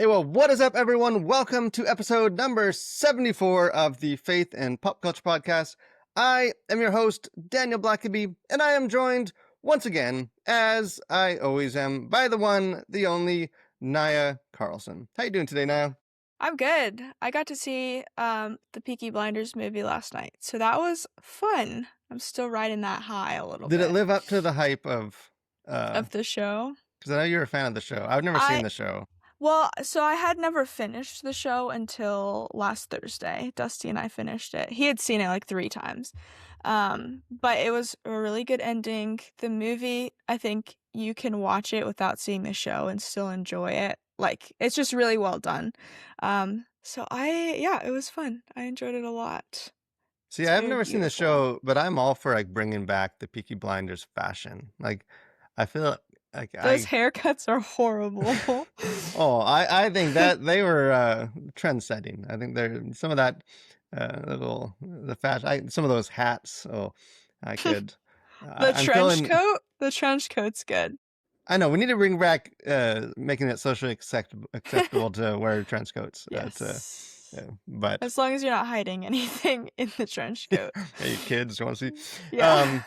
Hey, well, what is up, everyone? Welcome to episode number 74 of the Faith and Pop Culture Podcast. I am your host, Daniel Blackaby, and I am joined once again, as I always am, by the one, the only, Nyah Carlson. How you doing today, Nyah? I'm good. I got to see the Peaky Blinders movie last night, so that was fun. I'm still riding that high a little Did it bit live up to the hype of the show. because I know you're a fan of the show. I've never seen I the show. so I had never finished the show until last Thursday. Dusty and I finished it. He had seen it like 3 times. But it was a really good ending. The movie, I think you can watch it without seeing the show and still enjoy it. Like, it's just really well done. It was fun. I enjoyed it a lot. See, It's I've very never seen the beautiful. show, but I'm all for like bringing back the Peaky Blinders fashion. Like, I feel like Those haircuts are horrible. I think that they were trend setting. I think they're some of that the fashion. Some of those hats. Oh, I could. I'm feeling. The trench coat's good. I know we need to bring back making it socially acceptable to wear trench coats. Yes. But As long as you're not hiding anything in the trench coat. hey, kids, want to see? Yeah.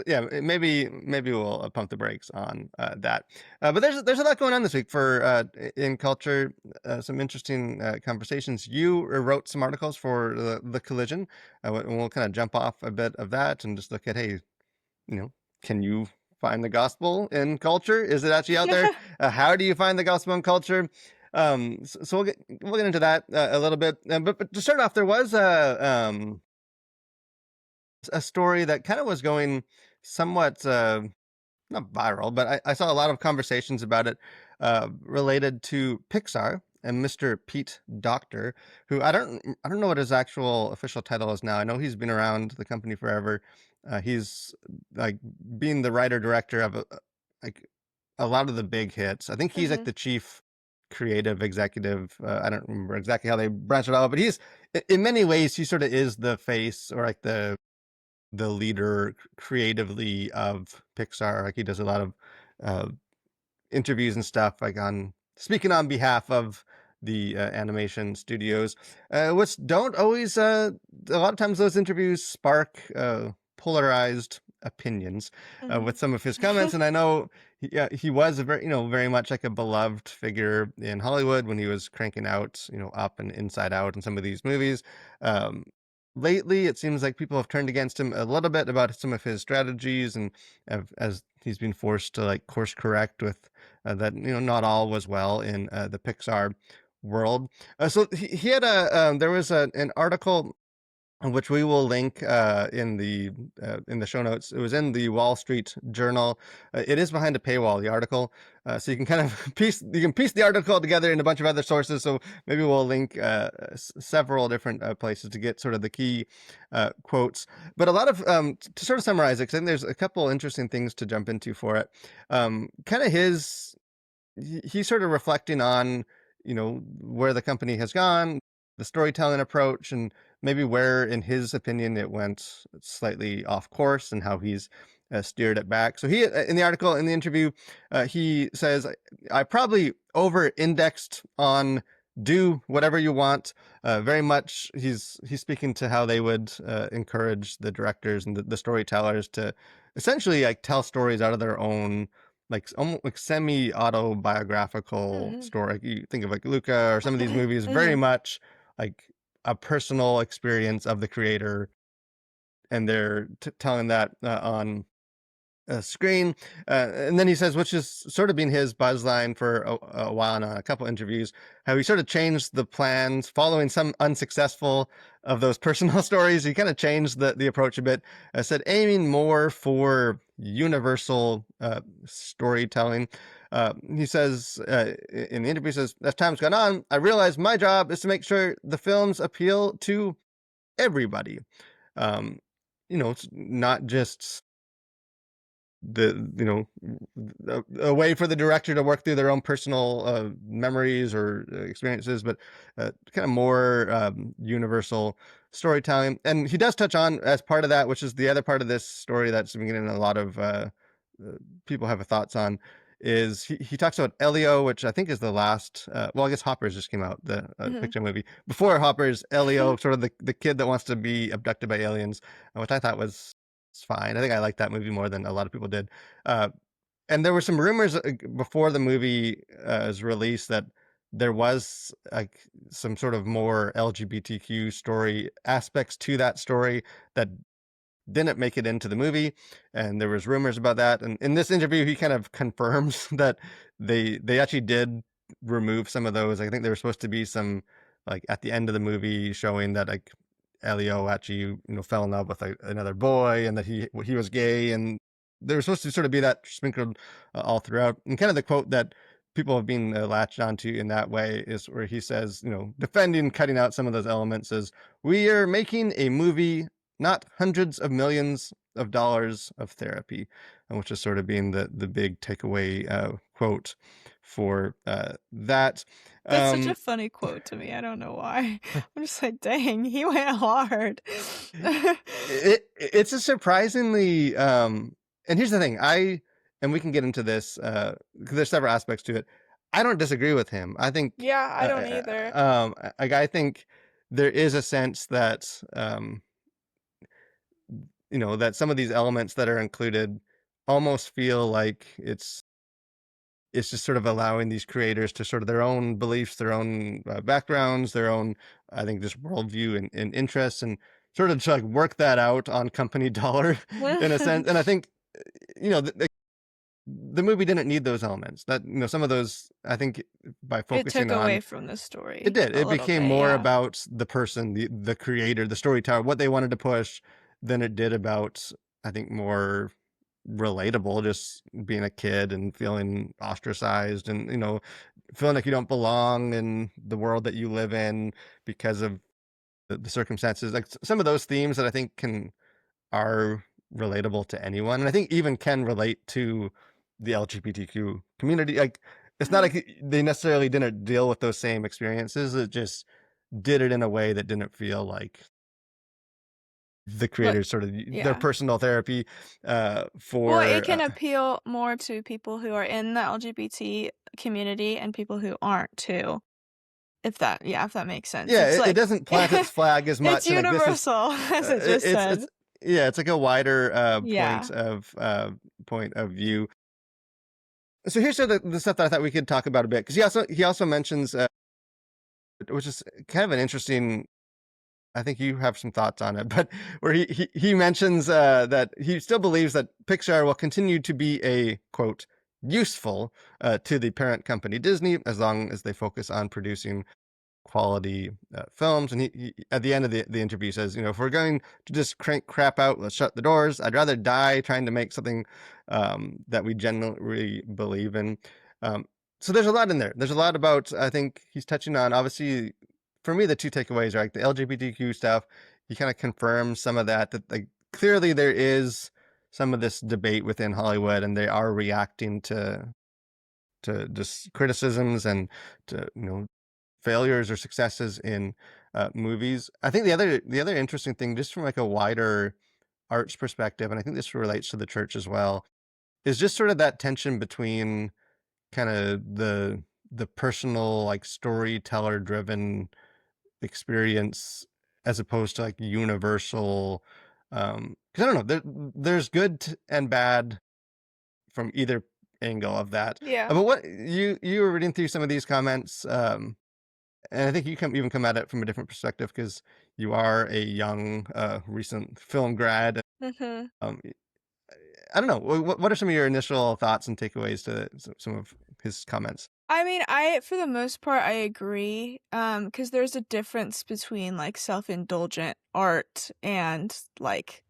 Yeah, maybe we'll pump the brakes on that. But there's a lot going on this week for in culture. Some interesting conversations. You wrote some articles for the Collision, and we'll kind of jump off a bit of that and just look at, hey, can you find the gospel in culture? Is it actually out there? How do you find the gospel in culture? So we'll get into that a little bit. But to start off, there was a story that kind of was going somewhat not viral, but I saw a lot of conversations about it related to Pixar and Mr. Pete Docter, who I don't know what his actual official title is now. I know he's been around the company forever. He's like being the writer director of like a lot of the big hits. I think he's like the chief creative executive. I don't remember exactly how they branched it out, but he's in many ways he sort of is the face or like the leader creatively of Pixar. Like he does a lot of uh, interviews and stuff, like on speaking on behalf of the animation studios, which don't always. A lot of times, those interviews spark polarized opinions with some of his comments. And I know he was a very much like a beloved figure in Hollywood when he was cranking out, Up and Inside Out and some of these movies. Um, Lately, it seems like people have turned against him a little bit about some of his strategies, and as he's been forced to like course correct with that not all was well in the Pixar world. So he had there was an article which we will link in the show notes. It was in the Wall Street Journal. It is behind a paywall, the article, so you can kind of piece the article together in a bunch of other sources. So maybe we'll link several different places to get sort of the key quotes. But a lot of to sort of summarize it, because I think there's a couple interesting things to jump into for it. Kind of he's sort of reflecting on where the company has gone, the storytelling approach, and maybe where, in his opinion, it went slightly off course and how he's steered it back. So he, in the article, in the interview, he says, I probably over-indexed on do whatever you want. Very much, he's speaking to how they would encourage the directors and the storytellers to essentially like tell stories out of their own, like almost like semi-autobiographical story. Like you think of like Luca or some of these movies, very much like a personal experience of the creator, and they're telling that on a screen. And then he says, which is sort of been his buzz line for a while now, a couple interviews, how he sort of changed the plans following some unsuccessful of those personal stories. He kind of changed the approach a bit. Said aiming more for universal storytelling. He says in the interview, says, as time's gone on, I realized my job is to make sure the films appeal to everybody. It's not just a way for the director to work through their own personal memories or experiences, but kind of more universal storytelling. And he does touch on, as part of that, which is the other part of this story that's been getting a lot of people have thoughts on, is he talks about Elio, which I think is the last. Well, I guess Hoppers just came out, the Mhm. Pixar movie. Before Hoppers, Elio, sort of the kid that wants to be abducted by aliens, which I thought was fine. I think I liked that movie more than a lot of people did. Uh, and there were some rumors before the movie was released that there was like some sort of more LGBTQ story aspects to that story that didn't make it into the movie, and there was rumors about that. And in this interview, he kind of confirms that they actually did remove some of those. I think there was supposed to be some like at the end of the movie showing that like Elio actually fell in love with another boy and that he was gay, and there was supposed to sort of be that sprinkled all throughout. And kind of the quote that people have been latched onto in that way is where he says, defending cutting out some of those elements, is we are making a movie, not hundreds of millions of dollars of therapy, which is sort of being the big takeaway quote for that. That's such a Um, funny quote to me, I don't know why. I'm just like, "Dang, he went hard." it's a surprisingly and here's the thing, and we can get into this because there's several aspects to it. I don't disagree with him. I think Yeah, I don't either. like I think there is a sense that that some of these elements that are included almost feel like it's just sort of allowing these creators to sort of their own beliefs, their own backgrounds, their own, I think, just worldview and interests, and sort of to like work that out on company dollar in a sense. And I think, you know, the movie didn't need those elements. That some of those, I think, by It focusing took on away from the it story did. a It little became bit, more yeah. about the person, the creator, the storyteller, what they wanted to push, than it did about, I think, more relatable, just being a kid and feeling ostracized and feeling like you don't belong in the world that you live in because of the circumstances. Like some of those themes that I think are relatable to anyone, and I think even can relate to the LGBTQ community. Like it's not Mhm. like they necessarily didn't deal with those same experiences. It just did it in a way that didn't feel like the But creators sort of their yeah. personal therapy Well, it for can appeal more to people who are in the LGBT community and people who aren't too, if that makes sense. yeah, It's it like doesn't plant its flag as it's much, and like this is universal, as it just it's said. yeah, it's like a wider Yeah. point of view. So here's the stuff that I thought we could talk about a bit, because he also mentions which is kind of an interesting. I think you have some thoughts on it, but where he mentions that he still believes that Pixar will continue to be a quote useful to the parent company Disney as long as they focus on producing quality films. And he at the end of the interview says, if we're going to just crank crap out, let's shut the doors. I'd rather die trying to make something that we genuinely believe in. Um, so there's a lot in there. There's a lot about, I think he's touching on, obviously, for me, the two takeaways are like the LGBTQ stuff. He kind of confirms some of that like clearly there is some of this debate within Hollywood, and they are reacting to just criticisms and to failures or successes in movies. I think the other interesting thing, just from like a wider arts perspective, and I think this relates to the church as well, is just sort of that tension between kind of the personal like storyteller driven experience as opposed to like universal. Because I don't know, there's good and bad from either angle of that. Yeah. But what you were reading through some of these comments, and I think you even come at it from a different perspective because you are a young, recent film grad. Mhm. Um, I don't know. What are some of your initial thoughts and takeaways to some of his comments? I mean, for the most part, I agree, because there's a difference between, like, self-indulgent art and, like,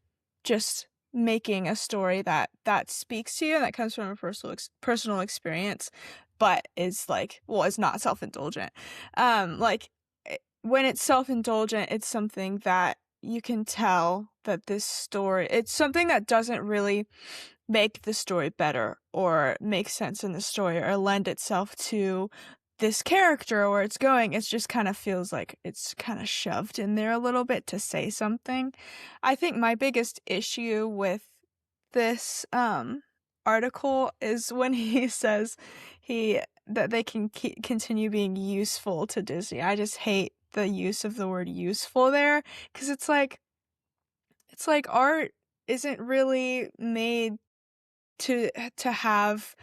just making a story that speaks to you and that comes from a personal experience, but is, like well, is not self-indulgent. Like, when it's self-indulgent, it's something that you can tell that this story it's something that doesn't really make the story better or make sense in the story or lend itself to this character or where it's going. It just kind of feels like it's kind of shoved in there a little bit to say something. I think my biggest issue with this article is when he says he that they can continue being useful to Disney. I just hate the use of the word useful there, because it's like art isn't really made to have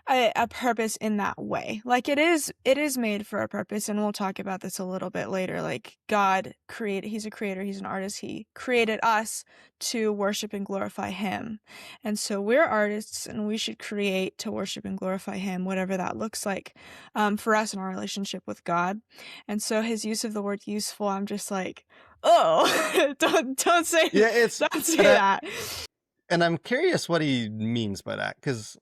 a purpose in that way. Like it is made for a purpose, and we'll talk about this a little bit later. Like God created, he's a creator, he's an artist. He created us to worship and glorify him. And so we're artists and we should create to worship and glorify him, whatever that looks like for us in our relationship with God. And so his use of the word useful, I'm just like, oh, don't say Yeah, it's don't say and I that. and I'm curious what he means by that, because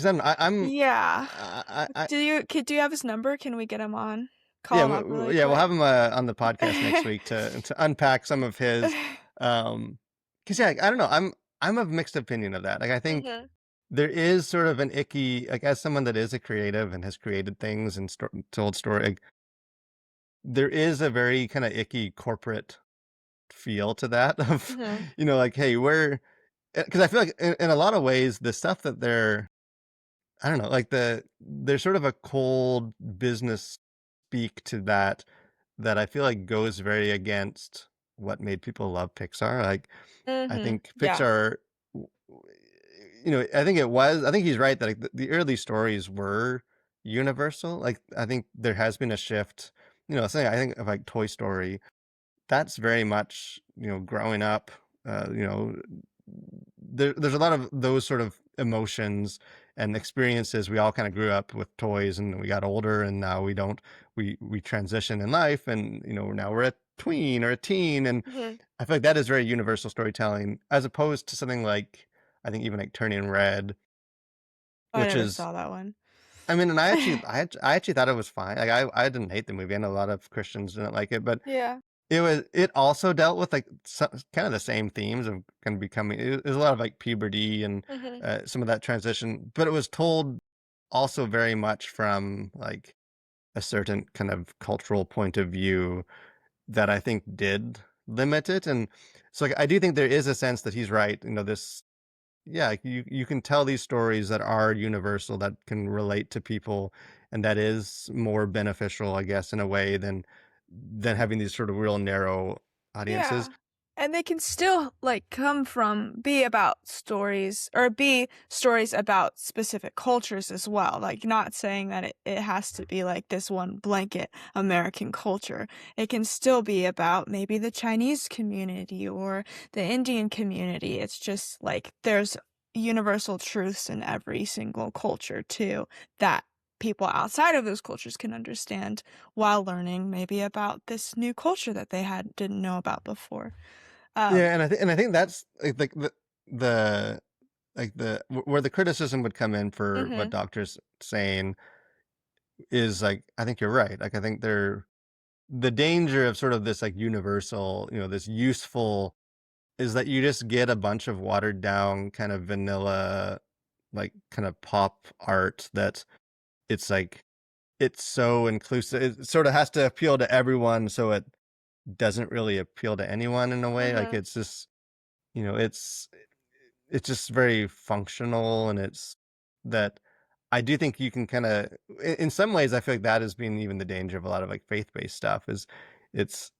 I'm Yeah. I Do you have his number? Can we get him on? yeah, Call him up really yeah, we'll quick. have him on the podcast next week to unpack some of his, because yeah, I don't know, I'm of mixed opinion of that. Like, I think Mhm. there is sort of an icky, like, as someone that is a creative and has created things and told story, like, there is a very kind of icky corporate feel to that of, Mhm. like, hey, we're, because I feel like in a lot of ways the stuff that they're, I don't know, like, there's sort of a cold business speak to that I feel like goes very against what made people love Pixar. Like, I Mhm. think Yeah. Pixar, I think he's right that, like, the early stories were universal. Like, I think there has been a shift, saying, I think of like Toy Story, that's very much, growing up, there's a lot of those sort of emotions and experiences. We all kind of grew up with toys and we got older and now we don't, we transition in life, and, now we're a tween or a teen. And Mhm. I feel like that is very universal storytelling as opposed to something like, I think even like Turning Red, I which never is, saw that one. I mean, and I actually thought it was fine. Like, I didn't hate the movie. I know a lot of Christians didn't like it, but Yeah. it also dealt with, like, kind of the same themes of kind of becoming, it was a lot of, like, puberty and, Mhm. some of that transition, but it was told also very much from, like, a certain kind of cultural point of view that I think did limit it. And so, like, I do think there is a sense that he's right, this, yeah, like, you can tell these stories that are universal, that can relate to people, and that is more beneficial, I guess, in a way than having these sort of real narrow audiences. Yeah. And they can still like be about stories, or be stories about specific cultures as well. Like not saying that it has to be like this one blanket American culture. It can still be about maybe the Chinese community or the Indian community. It's just like there's universal truths in every single culture too, that people outside of those cultures can understand while learning maybe about this new culture that they didn't know about before. Yeah, Um, and I think that's like the where the criticism would come in for what mhm, Doctor's saying is, like, I think you're right. Like, I think the danger of sort of this, like, universal, this useful, is that you just get a bunch of watered down kind of vanilla, like, kind of pop art that it's like, it's so inclusive. It sort of has to appeal to everyone, so it doesn't really appeal to anyone in a way. Like, mhm, it's just, it's just very functional, and it's that I do think you can kind of, in some ways, I feel like that has been even the danger of a lot of, like, faith-based stuff, is it's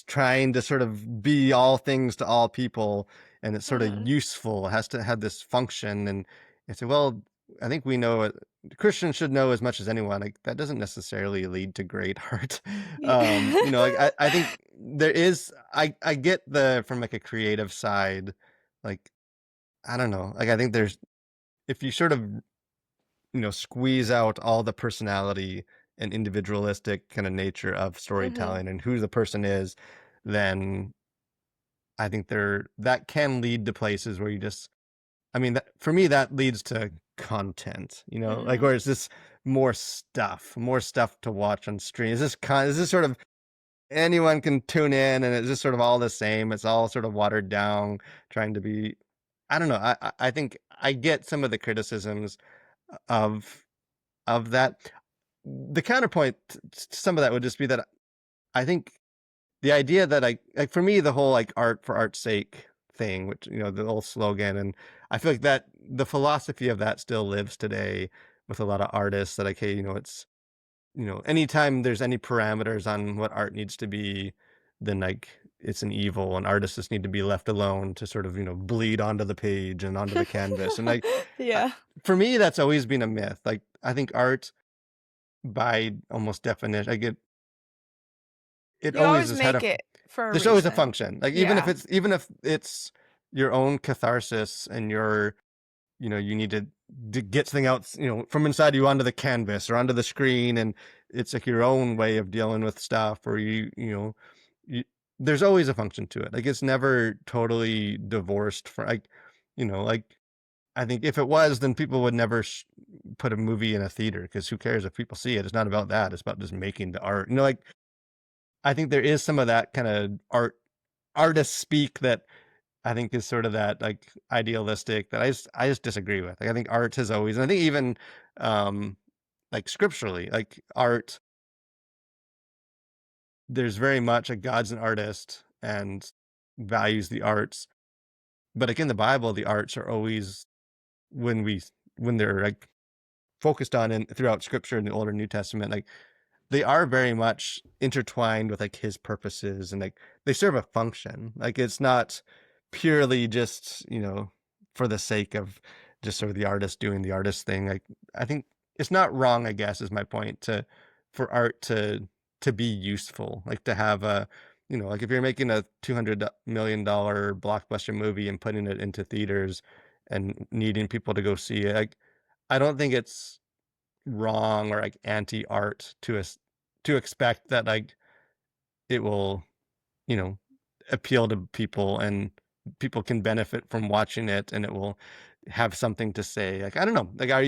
trying to sort of be all things to all people, and it's sort of mhm. useful. It has to have this function, and it's, well, I think we know it. Christians should know as much as anyone. Like, that doesn't necessarily lead to great art. Ye Like, I think there is, I get the, from like a creative side, like, I don't know. Like, I think there's, if you sort of, squeeze out all the personality and individualistic kind of nature of Mhm. storytelling and who the person is, then I think that can lead to places where you just, I mean, for me, that leads to content, like, Mhm. where it's just more stuff to watch on stream. Is this sort of, anyone can tune in and it's just sort of all the same. It's all sort of watered down, trying to be, I don't know. I think I get some of the criticisms of that. The counterpoint to some of that would just be that I think the idea that, like, for me, the whole, like, art for art's sake thing, which, the old slogan, and I feel like that the philosophy of that still lives today with a lot of artists that, like, hey, it's, anytime there's any parameters on what art needs to be, then, like, it's an evil, and artists just need to be left alone to sort of, bleed onto the page and onto the canvas, and, like, I Yeah. for me, that's always been a myth. Like, I think art, by almost definition, like, it You always always has had make it for a there's always a reason. function. Like, Yeah. even if it's your own catharsis and you need to get something else, from inside you onto the canvas or onto the screen, and it's like your own way of dealing with stuff, or you there's always a function to it. Like, it's never totally divorced from, like, like, I think if it was, then people would never put a movie in a theater, because who cares if people see it? It's not about that. It's about just making the art. Like, I think there is some of that kind of artist speak that I think is sort of that, like, idealistic, that I just disagree with. Like, I think art has always, and I think even, um, like, scripturally, like, art, there's very much like God's an artist and values the arts. But, like, in the Bible, the arts are always, when we when they're, like, focused on in throughout scripture in the Old and New Testament, like, they are very much intertwined with, like, his purposes, and, like, they serve a function. Like, it's not purely just, for the sake of just sort of the artist doing the artist thing. Like, I think it's not wrong, I guess, is my point, for art to be useful, like, to have a, like, if you're making a $200 million blockbuster movie and putting it into theaters and needing people to go see it, like, I don't think it's wrong or, like, anti-art to expect that, like, it will, you know, appeal to people, and people can benefit from watching it, and it will have something to say. Like, I don't know, like, I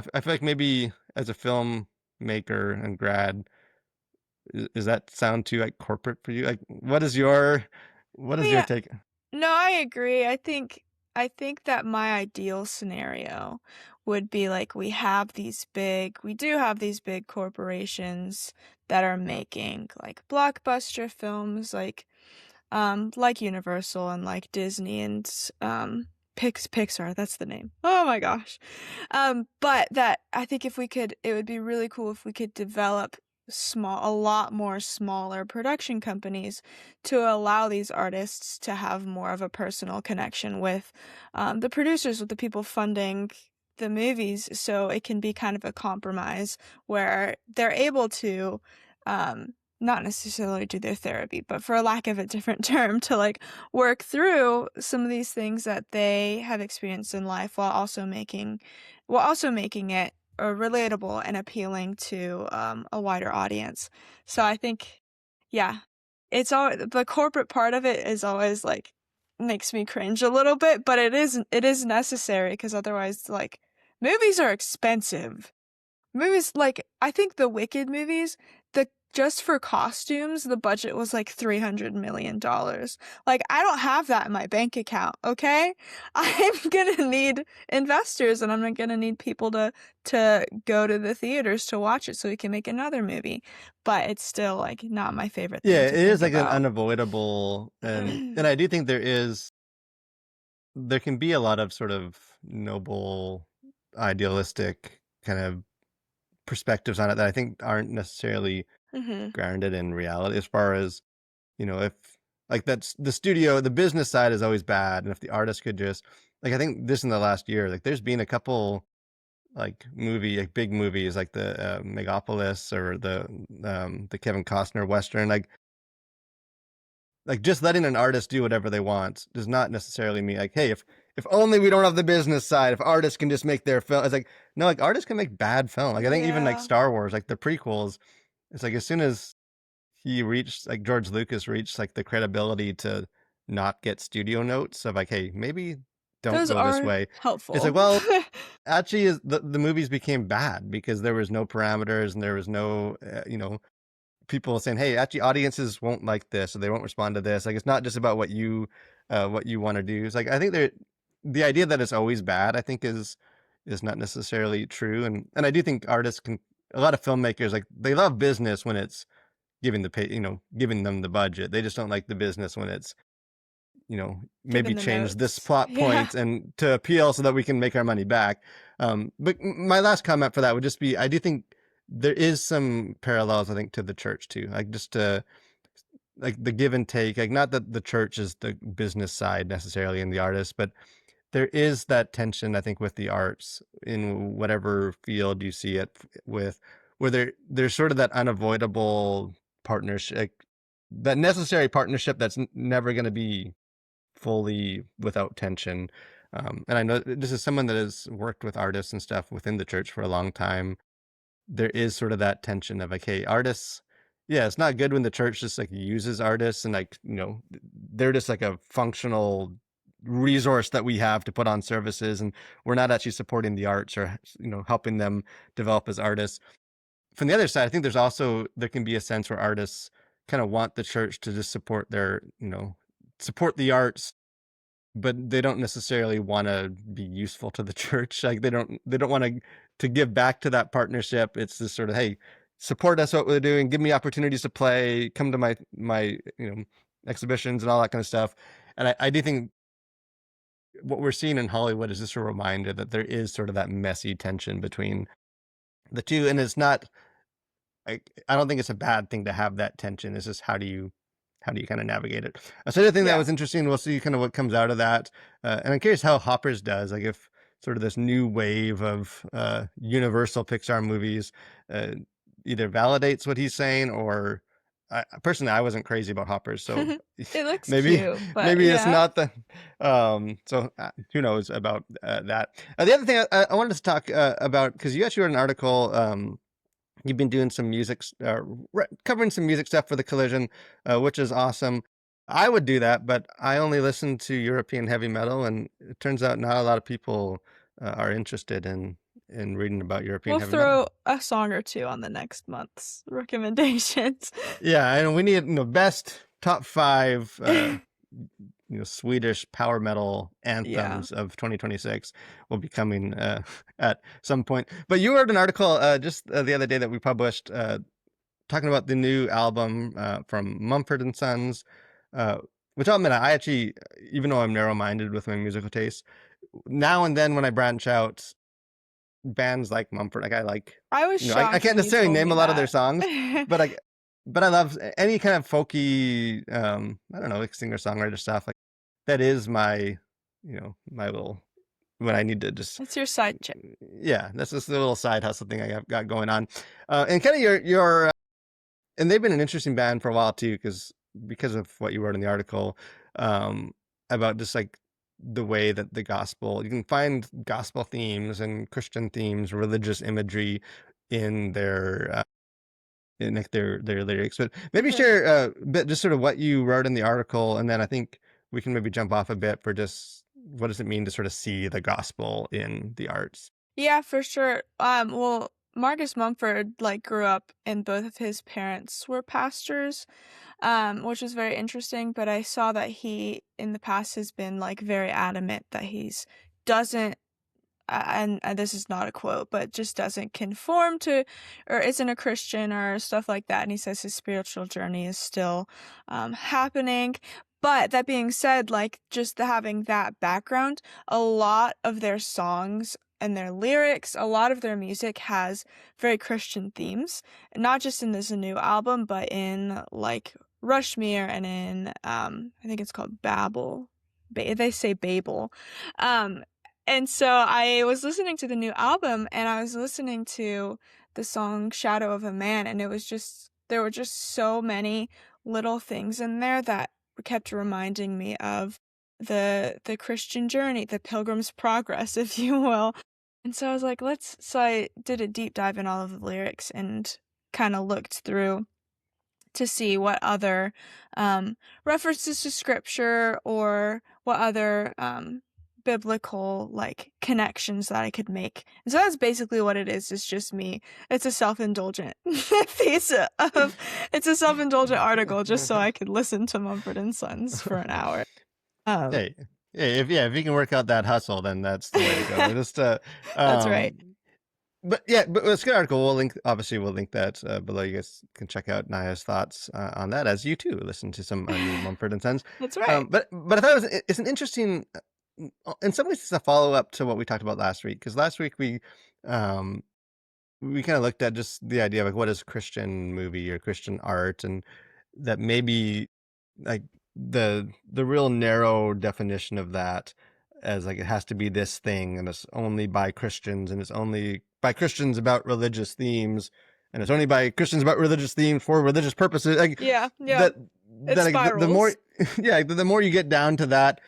feel like maybe as a filmmaker and grad, does that sound too, like, corporate for you? Like, what is your Yeah. take? No, I agree. I think that my ideal scenario would be like we do have these big corporations that are making like blockbuster films like Universal and like Disney and Pixar, that's the name. Oh my gosh. But that I think it would be really cool if we could develop a lot more smaller production companies to allow these artists to have more of a personal connection with the producers, with the people funding the movies, so it can be kind of a compromise where they're able to not necessarily do their therapy, but for lack of a different term, to like work through some of these things that they have experienced in life while also making it relatable and appealing to a wider audience. So I think, yeah, it's all the corporate part of it is always like makes me cringe a little bit, but it is necessary because otherwise, like, movies are expensive. Movies like I think the Wicked movies, the just for costumes, the budget was like $300 million. Like, I don't have that in my bank account, okay? I'm gonna need investors, and I'm gonna need people to go to the theaters to watch it so we can make another movie. But it's still like not my favorite Yeah, thing it to is, think like, an about. unavoidable, and I do think there can be a lot of sort of noble, idealistic kind of perspectives on it that I think aren't necessarily Mhm. grounded in reality, as far as, if, like, that's the business side is always bad, and if the artist could just, like, I think this in the last year, like, there's been a couple, like, big movies, like the, Megapolis, or the Kevin Costner Western, like, just letting an artist do whatever they want does not necessarily mean, like, hey, if only we don't have the business side, if artists can just make their film. It's like, no, like, artists can make bad film. Like, I think even, like, Yeah. Star Wars, like the prequels, it's like, as soon as George Lucas reached, like, the credibility to not get studio notes of, like, hey, maybe don't Those go this are way. It's like, helpful. well, actually, is the movies became bad because there was no parameters, and there was no, people saying, "Hey, actually, audiences won't like this, or they won't respond to this." Like, it's not just about what you want to do. It's like, I think the idea that it's always bad, I think, is not necessarily true, and I do think artists can, a lot of filmmakers, like, they love business when it's giving them the budget. They just don't like the business when it's, maybe Given the change this notes. plot Yeah. point and to appeal so that we can make our money back. But my last comment for that would just be, I do think there is some parallels, I think, to the church too, like just to like the give and take, like not that the church is the business side necessarily in the artist, but there is that tension, I think, with the arts in whatever field you see it with, where there's sort of that unavoidable partnership, like, that necessary partnership that's never going to be fully without tension. And I know this is someone that has worked with artists and stuff within the church for a long time. There is sort of that tension of like, hey, artists, yeah, it's not good when the church just like uses artists and like, they're just like a functional resource that we have to put on services, and we're not actually supporting the arts or helping them develop as artists. From the other side, I think there can be a sense where artists kind of want the church to just support their, support the arts, but they don't necessarily want to be useful to the church. Like they don't want to give back to that partnership. It's just sort of, hey, support us what we're doing, give me opportunities to play, come to my exhibitions and all that kind of stuff. And I do think what we're seeing in Hollywood is just a reminder that there is sort of that messy tension between the two, and it's not, I don't think it's a bad thing to have that tension. It's just how do you kind of navigate it? So the other thing that Yeah. was interesting, we'll see kind of what comes out of that. And I'm curious how Hoppers does, like if sort of this new wave of Universal Pixar movies uh, either validates what he's saying, or personally, I wasn't crazy about Hoppers, so It looks maybe cute, but maybe it's yeah. not the so who knows about that. The other thing I wanted to talk about, because you actually wrote an article. You've been doing some music, covering some music stuff for the Collision, which is awesome. I would do that, but I only listen to European heavy metal, and it turns out not a lot of people are interested in reading about European We'll heavy metal. throw a song or two on the next month's recommendations. Yeah, and we need best top 5 Swedish power metal Yeah. anthems of 2026 will be coming at some point. But you wrote an article just the other day that we published, talking about the new album from Mumford and Sons, uh, which I'll admit, I actually, even though I'm narrow-minded with my musical taste, now and then when I branch out, bands like Mumford, like I like, I was I shocked can't when you necessarily told name me a lot of their that. songs, but I love any kind of folky, I don't know, like singer-songwriter stuff. Like that is my, my little, when I need to just, It's your side chick. yeah, that's just a little side hustle thing I have got going on. And kind of your and they've been an interesting band for a while too, because of what you wrote in the article, um, about just like the way that the gospel, you can find gospel themes and Christian themes, religious imagery in like their lyrics. But maybe Mhm. share a bit, just sort of what you wrote in the article, and then I think we can maybe jump off a bit for just what does it mean to sort of see the gospel in the arts. Yeah, for sure. Well, Marcus Mumford like grew up and both of his parents were pastors, which was very interesting, but I saw that he in the past has been like very adamant that he's doesn't and this is not a quote, but just doesn't conform to or isn't a Christian or stuff like that. And he says his spiritual journey is still happening. But that being said, like just having that background, a lot of their songs and their lyrics, a lot of their music has very Christian themes, not just in this new album, but in like Rushmere and in I think it's called Babel. They say Babel. Um, and so I was listening to the new album and I was listening to the song Shadow of a Man, and it was just there were just so many little things in there that kept reminding me of the Christian journey, the Pilgrim's Progress, if you will. And so I was like, let's so I did a deep dive in all of the lyrics and kind of looked through to see what other references to scripture or what other biblical like connections that I could make. And so that's basically what it is. It's just me. It's a self-indulgent piece of it's a self-indulgent article just so I could listen to Mumford and Sons for an hour. Um Hey, if you can work out that hustle, then that's the way to go. Just that's right. um but yeah, but it's a good article. We'll link that below. You guys can check out Naya's thoughts on that as you too listen to some new Mumford and Sons. That's right. But I thought it's an interesting, in some ways, it's a follow up to what we talked about last week, because last week um, we kind of looked at just the idea of like what is Christian movie or Christian art, and that maybe like the real narrow definition of that as like it has to be this thing, and it's only by Christians, and it's only by Christians about religious themes, and it's only by Christians about religious themes for religious purposes, like Yeah, yeah. that It that like, the more spirals. yeah, the more you get down to that,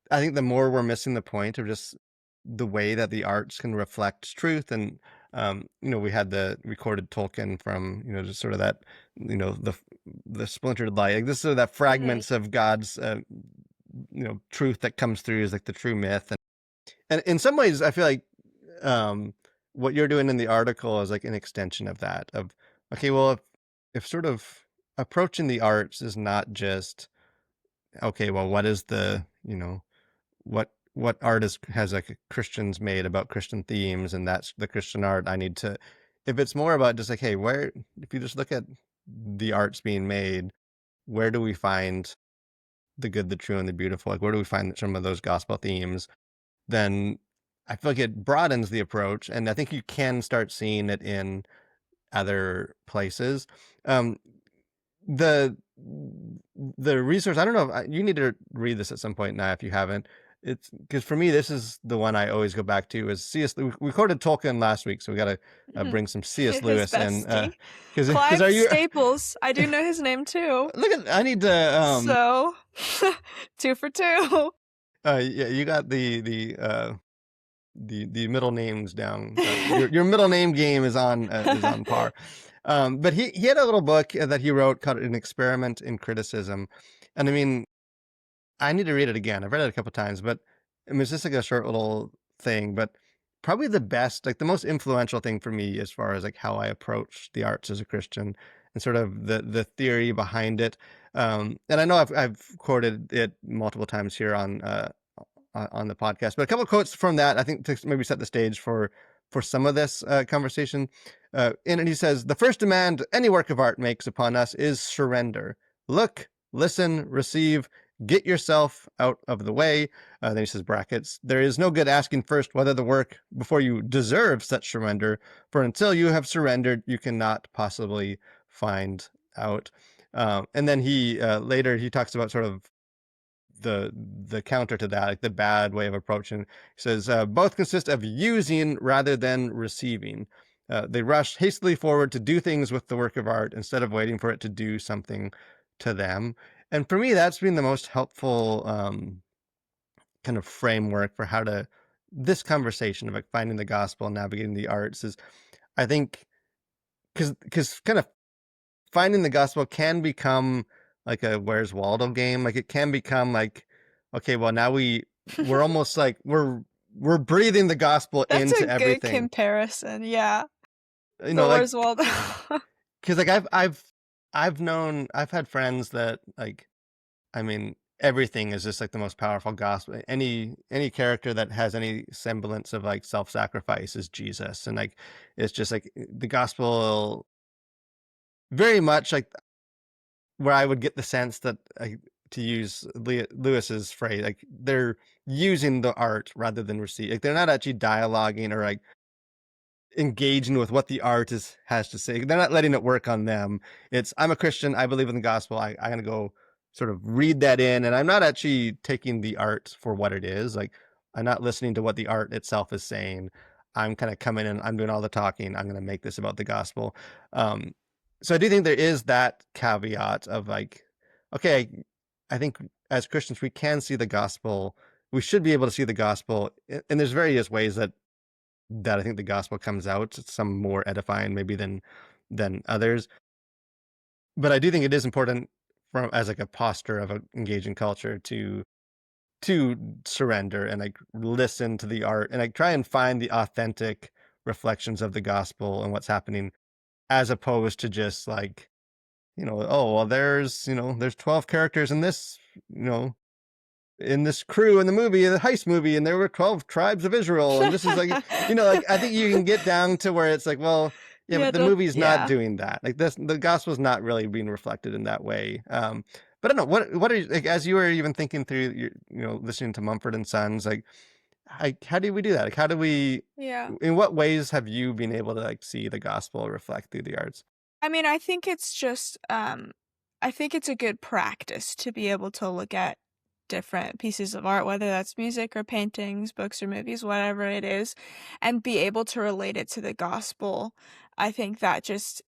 I think the more we're missing the point of just the way that the arts can reflect truth. And we had the recorded Tolkien from, just sort of that, the splintered light, like this, sort of that Mhm. fragments of God's truth that comes through is like the true myth. And in some ways I feel like what you're doing in the article is like an extension of that, of okay, well, if sort of approaching the arts is not just okay, well, what is the, what art has like Christians made about Christian themes, and that's the Christian art. I need to, if it's more about just like, hey, where, if you just look at the arts being made, where do we find the good, the true, and the beautiful? Like, where do we find some of those gospel themes? Then I feel like it broadens the approach, and I think you can start seeing it in other places. Um, the the resource, I don't know if you need to read this at some point now if you haven't. It's because for me this is the one I always go back to is C.S. We quoted Tolkien last week, so we got to bring some C.S. His Lewis in, bestie. because Clive are you Staples. I do know his name too. look at, I need to So, 2 for 2. yeah, you got the middle names down. Your middle name game is on par. But he had a little book that he wrote called An Experiment in Criticism, and I mean, I need to read it again. I've read it a couple times, but I mean, it's just like a short little thing. But probably the best, like the most influential thing for me as far as like how I approach the arts as a Christian, and sort of the theory behind it. And I know I've quoted it multiple times here on the podcast, but a couple of quotes from that I think to maybe set the stage for some of this conversation. In it, he says, "The first demand any work of art makes upon us is surrender. Look, listen, receive, get yourself out of the way." Then he says, brackets, "There is no good asking first whether the work before you deserve such surrender, for until you have surrendered, you cannot possibly find out." And then he later he talks about sort of the counter to that, like the bad way of approaching. He says both consist of using rather than receiving. They rush hastily forward to do things with the work of art instead of waiting for it to do something to them. And for me, that's been the most helpful kind of framework for how to this conversation of like finding the gospel and navigating the arts is, I think, because kind of finding the gospel can become like a Where's Waldo game. Like it can become like, okay, well now we're almost like we're breathing the gospel That's a into good everything. comparison, yeah. The Like Where's Waldo? because like I've had friends that like, I mean, everything is just like the most powerful gospel. Any character that has any semblance of like self-sacrifice is Jesus, and like it's just like the gospel very much like where I would get the sense that, to use Lewis's phrase, like they're using the art rather than receive. Like they're not actually dialoguing or like engaging with what the artist has to say. They're not letting it work on them. It's, I'm a Christian. I believe in the gospel. I'm going to go sort of read that in. And I'm not actually taking the art for what it is. Like I'm not listening to what the art itself is saying. I'm kind of coming in. I'm doing all the talking. I'm going to make this about the gospel. Um, so I do think there is that caveat of like, okay, I think as Christians, we can see the gospel. We should be able to see the gospel. And there's various ways that I think the gospel comes out, some more edifying maybe than others. But I do think it is important from as like a posture of a engaging culture to surrender and like listen to the art and like try and find the authentic reflections of the gospel and what's happening, as opposed to just like, oh well, there's 12 characters in this, you know in this crew in the movie, the heist movie, and there were 12 tribes of Israel, and this is like, like I think you can get down to where it's like, well, yeah, Yeah, but the that movie's not yeah. doing that. Like this, the gospel's not really being reflected in that way. But I don't know what are you, like, as you were even thinking through your, listening to Mumford and Sons, like how do we do that? Like how do we? Yeah. In what ways have you been able to like see the gospel reflect through the arts? I mean, I think it's just, I think it's a good practice to be able to look at different pieces of art, whether that's music or paintings, books or movies, whatever it is, and be able to relate it to the gospel. I think that just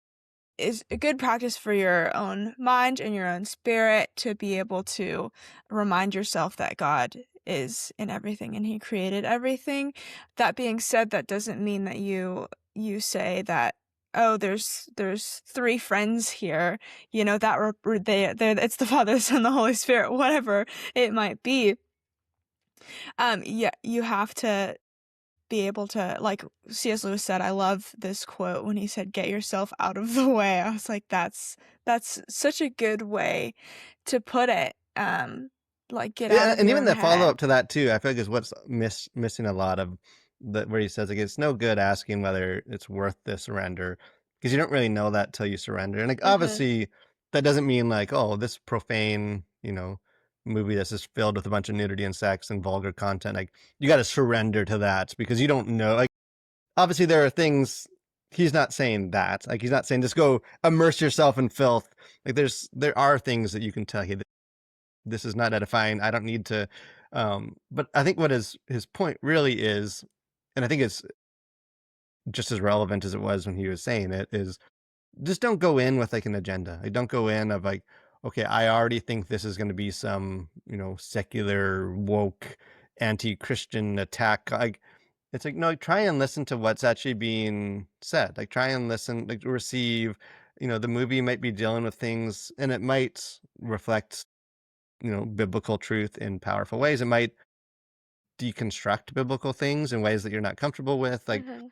is a good practice for your own mind and your own spirit to be able to remind yourself that God is in everything and he created everything. That being said, that doesn't mean that you say that, oh, there's three friends here, that they it's the Father, the Son, and the Holy Spirit, whatever it might be. Yeah, you have to be able to, like C.S. Lewis said, I love this quote when he said, "Get yourself out of the way." I was like, that's such a good way to put it. Like get out Yeah, of and your even own the follow head. up to that too, I feel like is what's missing a lot of the where he says like it's no good asking whether it's worth the surrender because you don't really know that till you surrender. And like Mhm. obviously that doesn't mean like, oh, this profane, movie that's just filled with a bunch of nudity and sex and vulgar content. Like you got to surrender to that because you don't know. Like obviously there are things he's not saying that. Like he's not saying just go immerse yourself in filth. Like there are things that you can tell. Hey, this is not edifying. I don't need to. But I think what his point really is, and I think it's just as relevant as it was when he was saying it, is just don't go in with like an agenda. Like don't go in of like, okay, I already think this is going to be some secular woke anti-Christian attack. Like it's like no, try and listen to what's actually being said. Like try and listen, like receive. The movie might be dealing with things, and it might reflect biblical truth in powerful ways. It might deconstruct biblical things in ways that you're not comfortable with. Like, Mhm.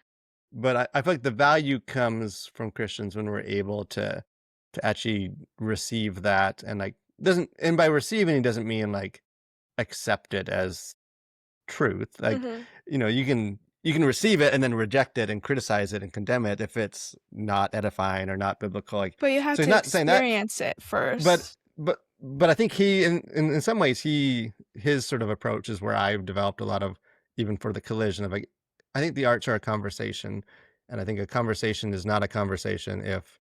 but I feel like the value comes from Christians when we're able to actually receive that and like doesn't and by receiving it doesn't mean like accept it as truth. Like, Mhm. you can receive it and then reject it and criticize it and condemn it if it's not edifying or not biblical. Like, But you have so he's to not saying that. experience it But first. but I think he in some ways his sort of approach is where I've developed a lot of even for the collision of like I think the arts are a conversation, and I think a conversation is not a conversation if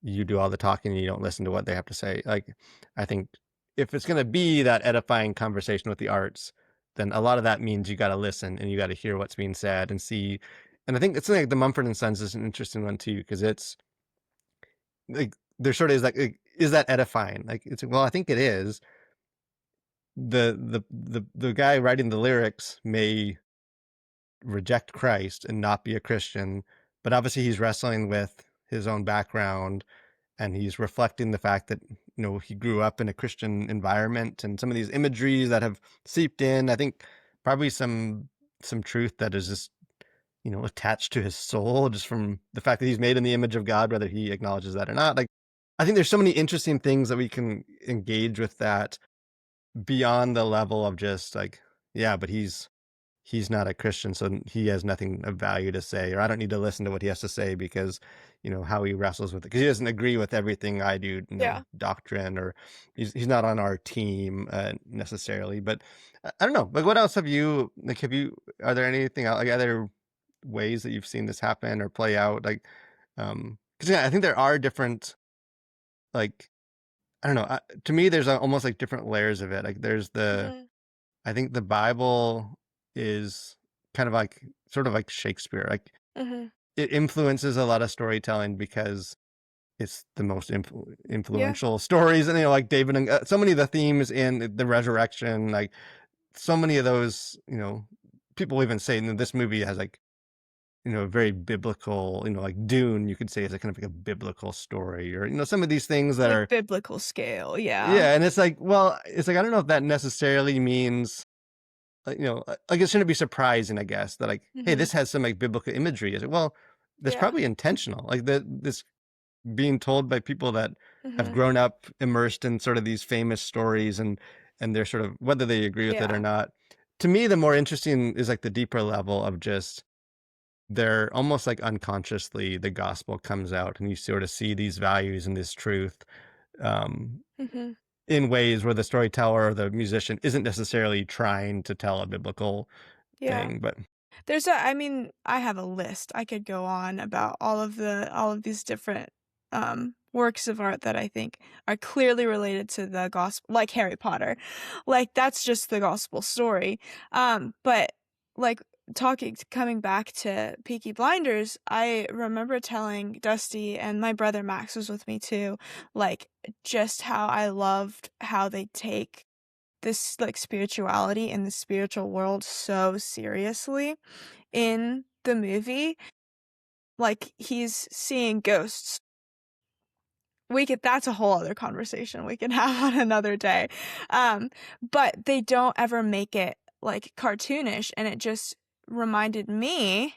you do all the talking and you don't listen to what they have to say. Like I think if it's going to be that edifying conversation with the arts, then a lot of that means you got to listen and you got to hear what's being said and see. And I think it's like the Mumford and Sons is an interesting one too because it's like there sort of is like is that edifying? Like it's well, I think it is. The guy writing the lyrics may reject Christ and not be a Christian, but obviously he's wrestling with his own background and he's reflecting the fact that he grew up in a Christian environment and some of these imageries that have seeped in. I think probably some truth that is just attached to his soul just from the fact that he's made in the image of God, whether he acknowledges that or not. Like I think there's so many interesting things that we can engage with that beyond the level of just like, yeah, but he's not a Christian, so he has nothing of value to say, or I don't need to listen to what he has to say because, how he wrestles with it. Because he doesn't agree with everything I do, Yeah. doctrine, or he's not on our team necessarily. But I don't know. Like, what else have you like? Are there anything like other ways that you've seen this happen or play out? Like, because yeah, I think there are different like I don't know. To me, there's almost like different layers of it. Like there's Mhm. I think the Bible is kind of like sort of like Shakespeare. Like Mhm. it influences a lot of storytelling because it's the most Yeah. influential stories, and like David and so many of the themes in the resurrection, like so many of those, people even say that this movie has like very biblical, like Dune, you could say is a kind of like a biblical story, or some of these things that Like are biblical scale, yeah. yeah, and it's like, well, it's like I don't know if that necessarily means like it shouldn't be surprising, I guess, that like, hey, Mhm. this has some like biblical imagery. Is it? Well, that's Yeah. probably intentional. Like this being told by people that have Mhm. grown up immersed in sort of these famous stories, and and they're sort of whether they agree with it or Yeah. not. To me, the more interesting is like the deeper level of just they're almost like unconsciously the gospel comes out and you sort of see these values and this truth um, Mhm. in ways where the storyteller or the musician isn't necessarily trying to tell a biblical Yeah. thing, but I mean, I have a list. I could go on about all of these different works of art that I think are clearly related to the gospel, like Harry Potter. Like that's just the gospel story. But like talking coming back to Peaky Blinders, I remember telling Dusty, and my brother Max was with me too, like just how I loved how they take this like spirituality and the spiritual world so seriously in the movie. Like he's seeing ghosts. We could That's a whole other conversation we can have on another day. Um, but they don't ever make it like cartoonish, and it just reminded me,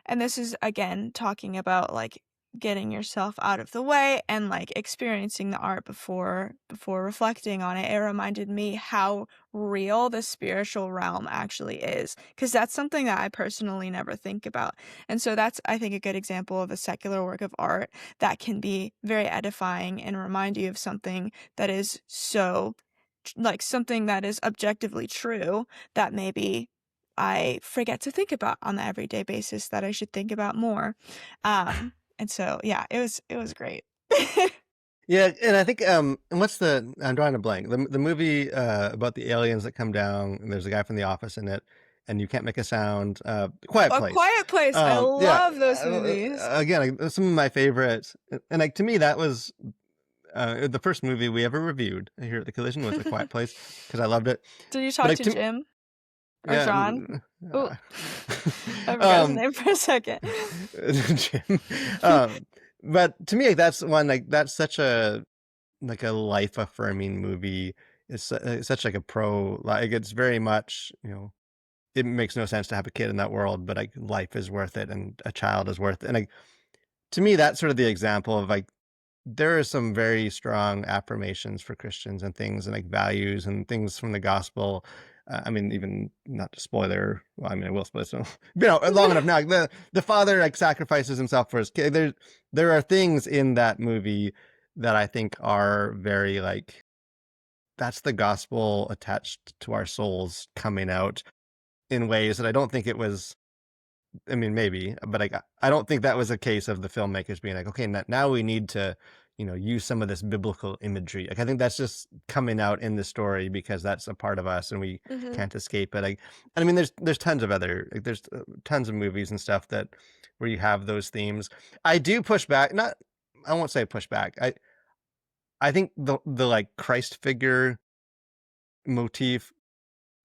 and this is again talking about like getting yourself out of the way and like experiencing the art before reflecting on it. It reminded me how real the spiritual realm actually is, because that's something that I personally never think about. And so that's, I think, a good example of a secular work of art that can be very edifying and remind you of something that is like something that is objectively true that maybe I forget to think about on the everyday basis that I should think about more. And so yeah, it was great. yeah, and I think and what's the I'm drawing a blank. The movie about the aliens that come down and there's a guy from The Office in it and you can't make a sound. Quiet A Place. Quiet Place, I Yeah, love those movies. again, like, some of my favorites, and like to me that was the first movie we ever reviewed here at the Collision was A Quiet Place because I loved it. Did you But talk like to to Jim or yeah, John? Oh, uh, I forgot his um, name for a second. Jim. But to me, like, that's one like that's such a like a life affirming movie. It's such like a like it's very much it makes no sense to have a kid in that world, but like life is worth it and a child is worth it. And like to me, that's sort of the example of like there are some very strong affirmations for Christians and things and like values and things from the gospel. I mean, even not to spoiler. Well, I mean, I will spoil. So, long enough now. Like, the father like sacrifices himself for his kid. There are things in that movie that I think are very like that's the gospel attached to our souls coming out in ways that I don't think it was. I mean, maybe, but like, I don't think that was a case of the filmmakers being like, okay, now we need to, use some of this biblical imagery. Like, I think that's just coming out in the story because that's a part of us and we Mhm. can't escape it. Like, and I mean, there's tons of other, like, there's tons of movies and stuff that where you have those themes. I do push back, not, I won't say push back. I think the like Christ figure motif,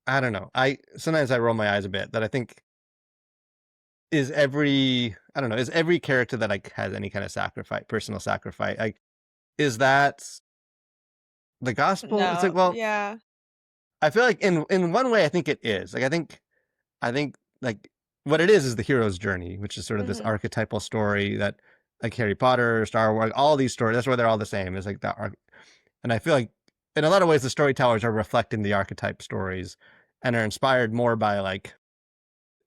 I don't know. Sometimes I roll my eyes a bit that I think I don't know, is every character that like has any kind of sacrifice, personal sacrifice, like is that the gospel? It's like, No, well, yeah. I feel like in one way I think it is. Like I think like what it is the hero's journey, which is sort of this Mhm. archetypal story that like Harry Potter, Star Wars, all these stories, that's why they're all the same. Is like and I feel like in a lot of ways the storytellers are reflecting the archetype stories and are inspired more by like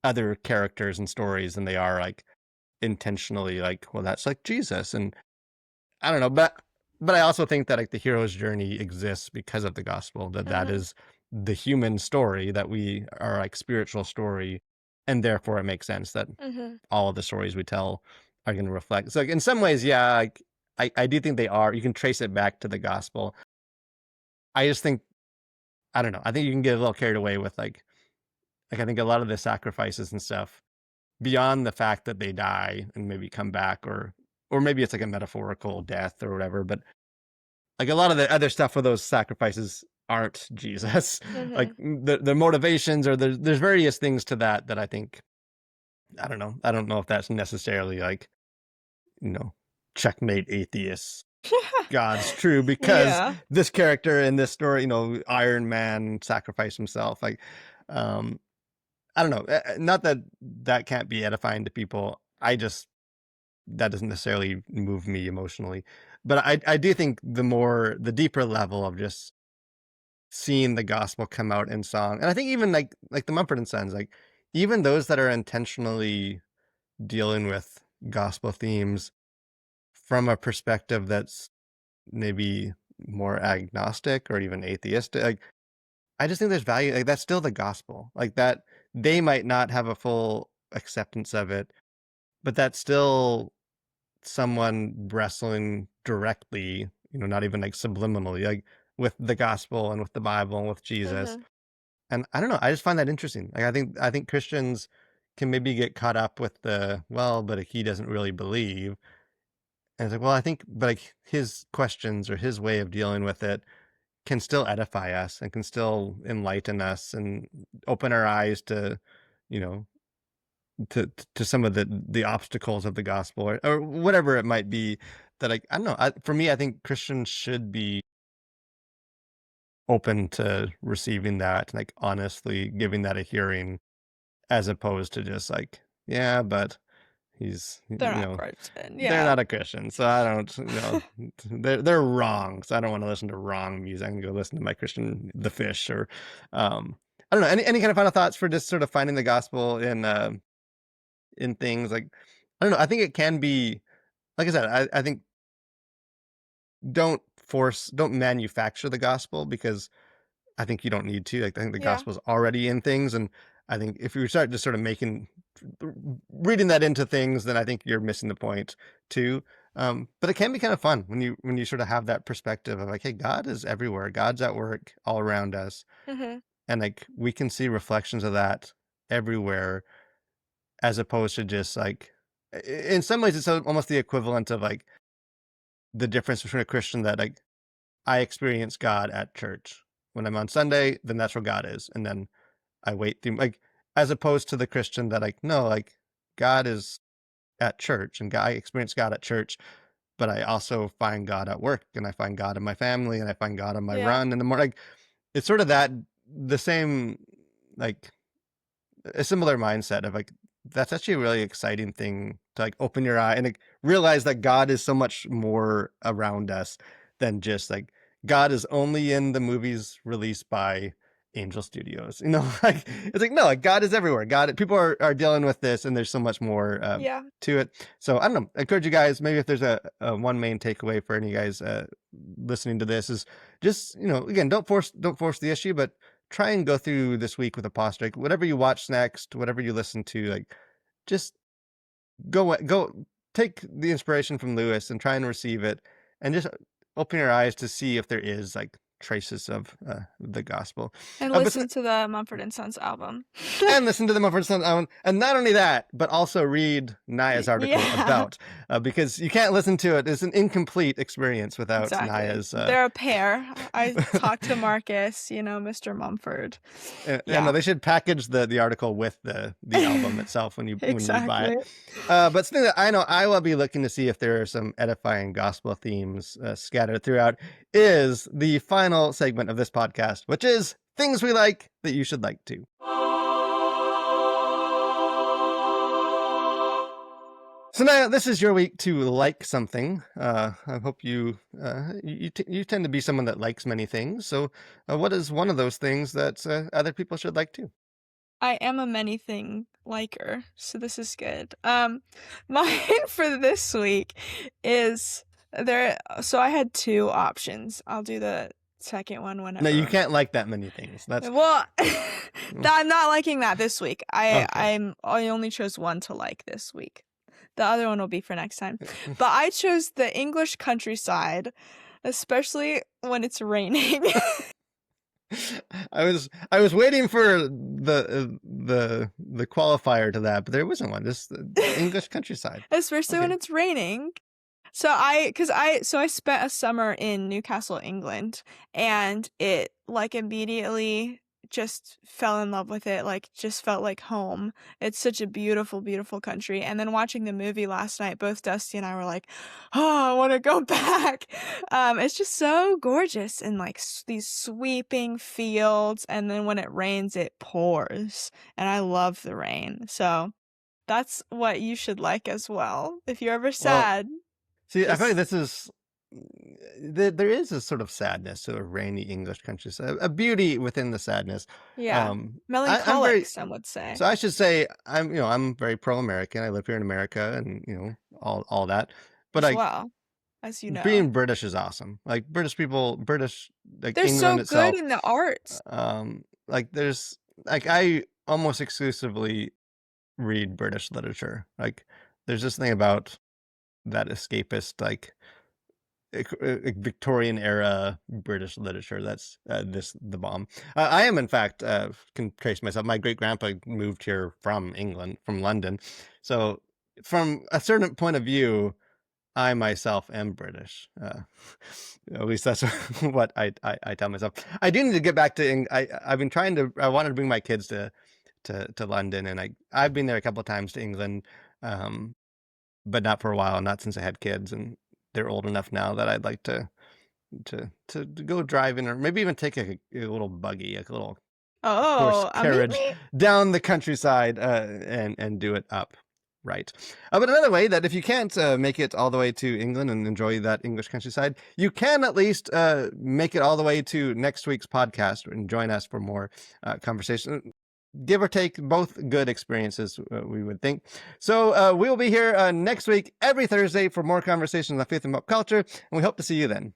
other characters and stories than they are like intentionally like, well, that's like Jesus. And I don't know, but I also think that like the hero's journey exists because of the gospel, that Mhm. is the human story that we are like spiritual story, and therefore it makes sense that Mhm. all of the stories we tell are going to reflect. So like, in some ways, yeah, like, I do think they are. You can trace it back to the gospel. I just think I don't know. I think you can get a little carried away with like I think a lot of the sacrifices and stuff beyond the fact that they die and maybe come back or maybe it's like a metaphorical death or whatever, but like a lot of the other stuff for those sacrifices aren't Jesus. Like Mhm. the motivations or there's various things to that I think I don't know. I don't know if that's necessarily like, you know, checkmate atheists. God's true because Yeah. this character in this story, Iron Man sacrificed himself. Like, um, I don't know. Not that that can't be edifying to people. That doesn't necessarily move me emotionally. But I do think the deeper level of just seeing the gospel come out in song. And I think even like the Mumford and Sons, like even those that are intentionally dealing with gospel themes from a perspective that's maybe more agnostic or even atheistic, like I just think there's value. Like that's still the gospel. Like that they might not have a full acceptance of it, but that's still someone wrestling directly, not even like subliminally, like with the gospel and with the Bible and with Jesus. Mhm. And I don't know, I just find that interesting. Like I think Christians can maybe get caught up with the well, but he doesn't really believe. And it's like, well, I think but like his questions or his way of dealing with it can still edify us and can still enlighten us and open our eyes to, you know, to some of the obstacles of the gospel or whatever it might be that I don't know. For me, I think Christians should be open to receiving that, like honestly giving that a hearing as opposed to just like, yeah, but he's, They're not Christian. they're Yeah. not a Christian, so I don't, they're wrong, so I don't want to listen to wrong music. I can go listen to my Christian The Fish or, I don't know. Any kind of final thoughts for just sort of finding the gospel in things like, I don't know. I think it can be, like I said, I think don't manufacture the gospel because I think you don't need to. Like I think the Yeah. gospel is already in things, and I think if you start just sort of reading that into things, then I think you're missing the point too. But it can be kind of fun when you sort of have that perspective of like, hey, God is everywhere. God's at work all around us, Mhm. and like we can see reflections of that everywhere, as opposed to just like, in some ways, it's almost the equivalent of like the difference between a Christian that like I experience God at church when I'm on Sunday, then that's where God is, and then I wait through like as opposed to the Christian that like no, like God is at church and I experience God at church, but I also find God at work and I find God in my family and I find God on my Yeah. run in the morning. Like it's sort of that the same like a similar mindset of like that's actually a really exciting thing to like open your eye and like realize that God is so much more around us than just like God is only in the movies released by Angel Studios. Like it's like no, like God is everywhere. God, people are dealing with this, and there's so much more Yeah. to it. So I don't know. I encourage you guys. Maybe if there's a one main takeaway for any of you guys listening to this is just again don't force the issue, but try and go through this week with a posture. Like, whatever you watch next, whatever you listen to, like just go take the inspiration from Lewis and try and receive it, and just open your eyes to see if there is like traces of the gospel. And But listen to the Mumford and Sons album. and listen to the Mumford and Sons album, and not only that, but also read Nyah's article Yeah. about because you can't listen to it. It's an incomplete experience without Exactly. Nyah's. They're a pair. I talked to Marcus, Mr. Mumford. And Yeah. they should package the article with the album itself when you buy it. Exactly. But something that I know I will be looking to see if there are some edifying gospel themes scattered throughout is the final segment of this podcast, which is things we like that you should like too. So now this is your week to like something. I hope you tend to be someone that likes many things. So what is one of those things that other people should like too? I am a many thing liker, so this is good. Mine for this week is there. So I had two options. I'll do the second one No, you whenever. can't like that many things. That's Well, I'm not liking that this week. okay. I only chose one to like this week. The other one will be for next time. But I chose the English countryside, especially when it's raining. I was waiting for the qualifier to that, but there wasn't one. Just the English countryside. Especially when Okay. it's raining. So I spent a summer in Newcastle, England, and it like immediately just fell in love with it, like just felt like home. It's such a beautiful, beautiful country. And then watching the movie last night, both Dusty and I were like, "Oh, I want to go back." It's just so gorgeous and like these sweeping fields, and then when it rains, it pours, and I love the rain. So that's what you should like as well. If you're ever Well, sad, see, I feel like just this is there is a sort of sadness to a rainy English countryside, a beauty within the sadness. Yeah. I'm Melancholic, very some would say. so I should say I'm very pro-American. I live here in America, and all that. But As like well, as you know. being British is awesome. Like British people, like They're so England good itself. in the arts. Like there's like I almost exclusively read British literature. Like there's this thing about that escapist like Victorian era British literature. That's the bomb. I am, in fact, can trace myself. My great grandpa moved here from England, from London. So, from a certain point of view, I myself am British. At least that's what I tell myself. I do need to get back to. I've been trying to. I wanted to bring my kids to London, and I've been there a couple of times to England. Um, but not for a while, not since I had kids, and they're old enough now that I'd like to go driving or maybe even take a little buggy, like a little horse Oh, a meet carriage me? down the countryside, and do it up right. But another way that if you can't make it all the way to England and enjoy that English countryside, you can at least make it all the way to next week's podcast and join us for more conversation. Give or take, both good experiences, we would think. So we will be here next week, every Thursday, for more conversations on faith and pop culture, and we hope to see you then.